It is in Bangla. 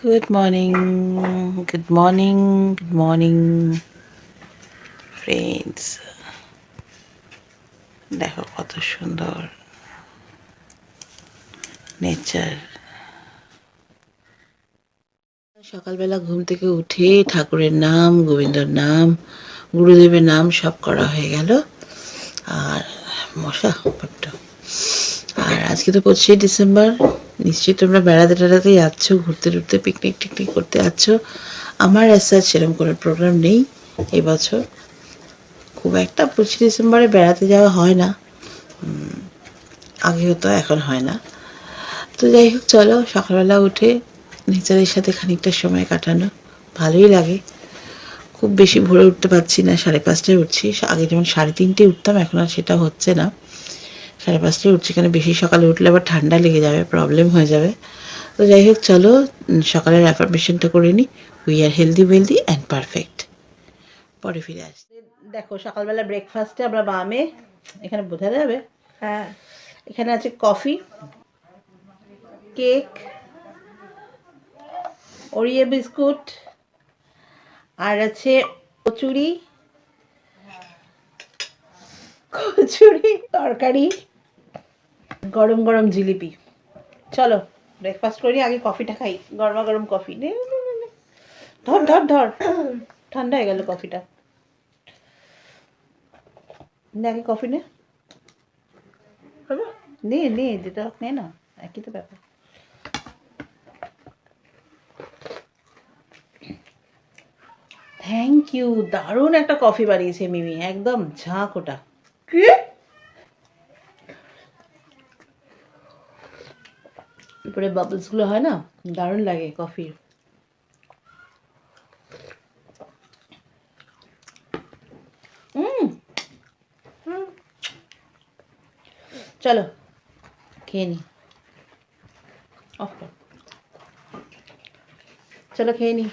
good morning, good morning, friends. দেখো কত সুন্দর নেচার। সকালবেলা ঘুম থেকে উঠে ঠাকুরের নাম, গোবিন্দর নাম, গুরুদেবের নাম সব করা হয়ে গেল। আর মশা বড্ড। আর আজকে তো 25 ডিসেম্বর, নিশ্চয়ই তোমরা বেড়াতে টেড়াতে যাচ্ছ, ঘুরতে টুরতে, পিকনিক টিকনিক করতে যাচ্ছ। আমার অ্যাজ সেরকম কোনো প্রোগ্রাম নেই এবছর। খুব একটা 25 ডিসেম্বরে বেড়াতে যাওয়া হয় না, আগে হতো, এখন হয় না। তো যাই হোক, চলো সকালবেলা উঠে নেচারের সাথে খানিকটা সময় কাটানো ভালোই লাগে। খুব বেশি ভোরে উঠতে পারছি না, 5:30টায় উঠছি। আগে যেমন 3:30টায় উঠতাম, এখন আর সেটা হচ্ছে না। 5:30টায় উঠছি, কেন বেশি সকালে উঠলে আবার ঠান্ডা লেগে যাবে, প্রবলেম হয়ে যাবে। তো যাই হোক, চলো সকালের অ্যাফার্মেশনটা করে নিই। We are healthy wealthy and perfect. পরে ফিরে আসছি। দেখো সকালবেলা ব্রেকফাস্টে আমরা বামে, এখানে বোঝা যাবে, হ্যাঁ, এখানে আছে কফি, কেক, ওরিও বিস্কুট, আর আছে কচুরি, তরকারি, গরম গরম জিলিপি। চলো ব্রেকফাস্ট করি, আগে কফিটা খাই, গরমা গরম কফি। নে নে নে নে। ধর ধর ধর, ঠান্ডা হয়ে গেল কফিটা। নে আগে কফি নে, নে নে, যেটা নে না, একই তো ব্যাপার। থ্যাংক ইউ, দারুণ একটা কফি বানিয়েছে মিমি, একদম ঝাঁক ওটা। কি উপরে বাবলসগুলো হয় না, দারুণ লাগে কফির। চলো খেয়ে নি, অফ কর, চলো খেয়ে নি।